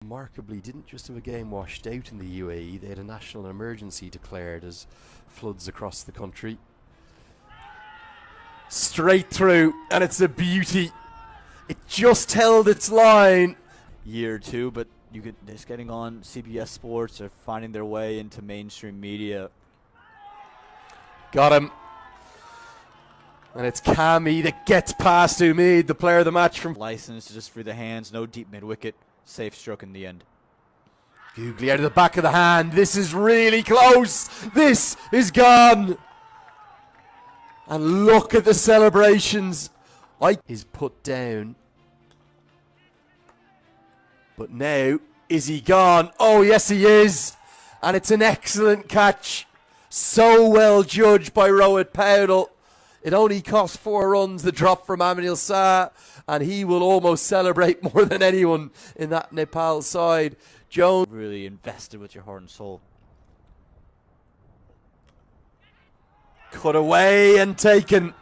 Remarkably, didn't just have a game washed out in the UAE, they had a national emergency declared as floods across the country. Straight through, and it's a beauty. It just held its line. Year or two, but it's getting on CBS Sports or finding their way into mainstream media. Got him. And it's Kami that gets past Umid, the player of the match from License just through the hands, no deep mid-wicket, safe stroke in the end. Googly out of the back of the hand. This is really close. This is gone. And look at the celebrations. Is put down. But now, is he gone? Oh, yes, he is. And it's an excellent catch. So well judged by Rohit Paudel. It only cost 4 runs, the drop from Aminul Shah, and he will almost celebrate more than anyone in that Nepal side. Jones really invested with your heart and soul. Cut away and taken.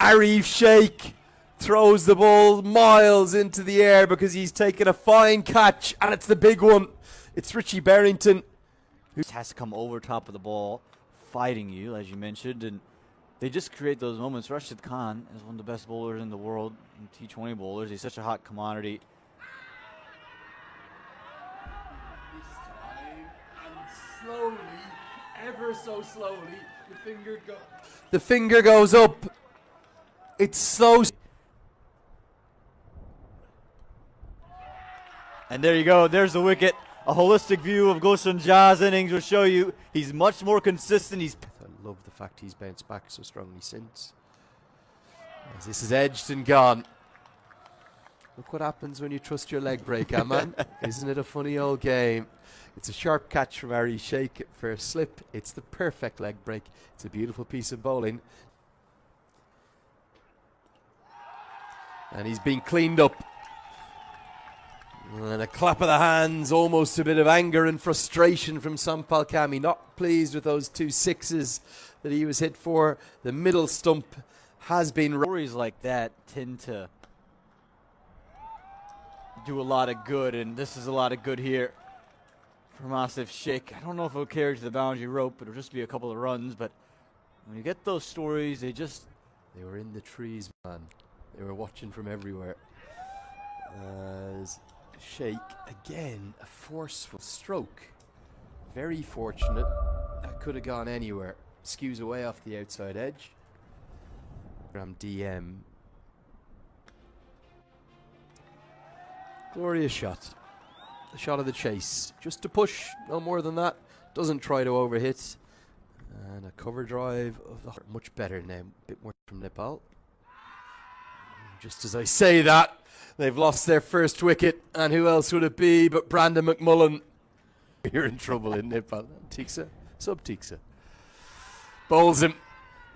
Arif Sheikh throws the ball miles into the air because he's taken a fine catch, and it's the big one. It's Richie Berrington who has to come over top of the ball, fighting you, as you mentioned, and they just create those moments. Rashid Khan is one of the best bowlers in the world, T20 bowlers. He's such a hot commodity. This time, and slowly, ever so slowly, the finger goes up. It's so. And there you go. There's the wicket. A holistic view of Gulshan Jah's innings will show you he's much more consistent. I love the fact he's bounced back so strongly since. As this is edged and gone. Look what happens when you trust your leg break, man. Isn't it a funny old game? It's a sharp catch from Ari Sheikh for a slip. It's the perfect leg break. It's a beautiful piece of bowling. And he's been cleaned up. And a clap of the hands, almost a bit of anger and frustration from Sampal Kami. Not pleased with those 2 sixes that he was hit for. The middle stump has been. Stories like that tend to do a lot of good, and this is a lot of good here from Asif Sheikh. I don't know if it'll carry to the boundary rope, but it'll just be a couple of runs. But when you get those stories, they were in the trees, man. They were watching from everywhere. As Sheikh, again, a forceful stroke. Very fortunate. That could have gone anywhere. Skews away off the outside edge. From DM. Glorious shot. The shot of the chase. Just to push, no more than that. Doesn't try to overhit. And a cover drive of the heart. Much better now. A bit more from Nepal. Just as I say that, they've lost their first wicket, and who else would it be but Brandon McMullen? You're in trouble in Nepal. Tiksa, sub-Tiksa. Bowls him.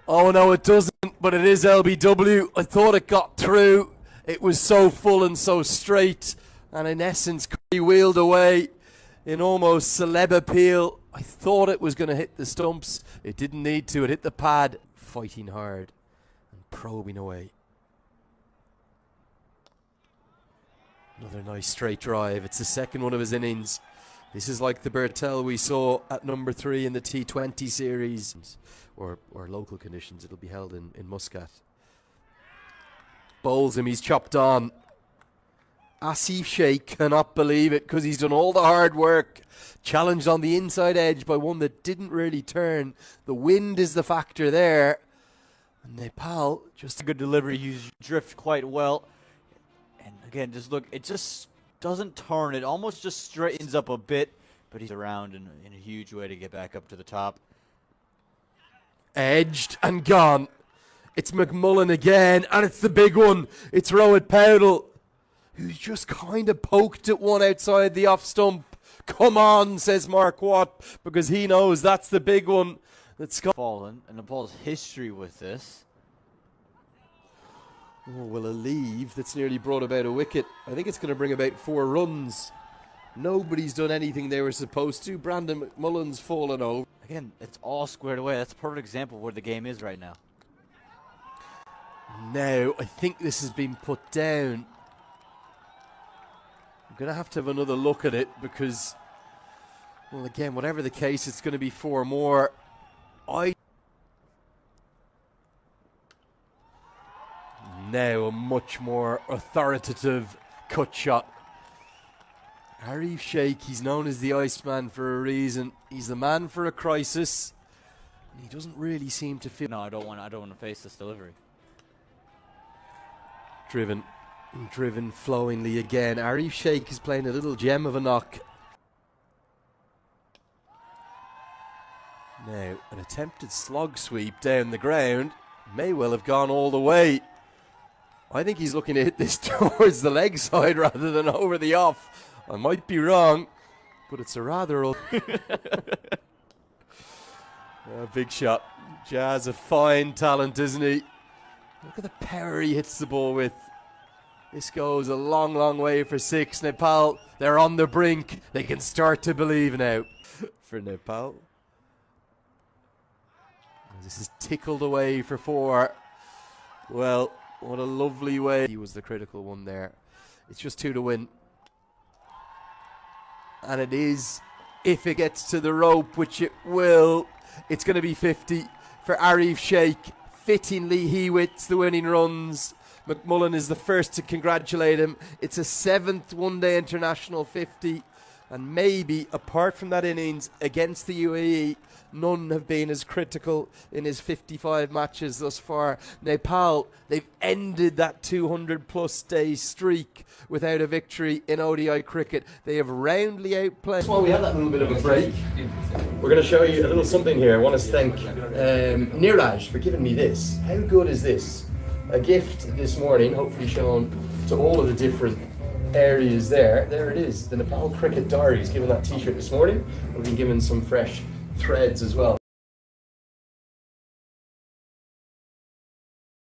Oh no, it doesn't, but it is LBW. I thought it got through. It was so full and so straight, and in essence, he wheeled away in almost celeb appeal. I thought it was going to hit the stumps. It didn't need to. It hit the pad. Fighting hard and probing away. Another nice straight drive. It's the second one of his innings. This is like the Bertel we saw at number 3 in the T20 series. Or local conditions. It'll be held in Muscat. Bowls him. He's chopped on. Asif Sheikh cannot believe it because he's done all the hard work. Challenged on the inside edge by one that didn't really turn. The wind is the factor there. And Nepal, just a good delivery. He's drift quite well. And again, just look, it just doesn't turn. It almost just straightens up a bit, but he's around in a huge way to get back up to the top. Edged and gone. It's McMullen again, and it's the big one. It's Rohit Paudel, who's just kind of poked at one outside the off stump. Come on, says Mark Watt, because he knows that's the big one that's fallen. And Nepal's history with this. Oh, well, a leave that's nearly brought about a wicket. I think it's going to bring about 4 runs. Nobody's done anything they were supposed to. Brandon McMullen's fallen over. Again, it's all squared away. That's a perfect example of where the game is right now. Now, I think this has been put down. I'm going to have another look at it because, well, again, whatever the case, it's going to be 4 more. Now a much more authoritative cut shot. Arif Sheikh, he's known as the Iceman for a reason. He's the man for a crisis. He doesn't really seem to feel. No, I don't want to face this delivery. Driven flowingly again. Arif Sheikh is playing a little gem of a knock. Now, an attempted slog sweep down the ground may well have gone all the way. I think he's looking to hit this towards the leg side rather than over the off. I might be wrong, but it's a rather big shot. Jazz, a fine talent, isn't he? Look at the power he hits the ball with. This goes a long, long way for 6. Nepal, they're on the brink. They can start to believe now for Nepal. This is tickled away for 4. Well, what a lovely way. He was the critical one there. It's just 2 to win. And it is, if it gets to the rope, which it will, it's going to be 50 for Arif Sheikh. Fittingly, he wins the winning runs. McMullen is the first to congratulate him. It's a 7th one-day international 50. And maybe, apart from that innings against the UAE, none have been as critical in his 55 matches thus far. Nepal, they've ended that 200-plus day streak without a victory in ODI cricket. They have roundly outplayed. While we have that little bit of a break, we're going to show you a little something here. I want to thank Niraj for giving me this. How good is this? A gift this morning, hopefully shown to all of the different areas there. There it is, the Nepal Cricket Diary. He's given that t-shirt this morning. We've been given some fresh threads as well.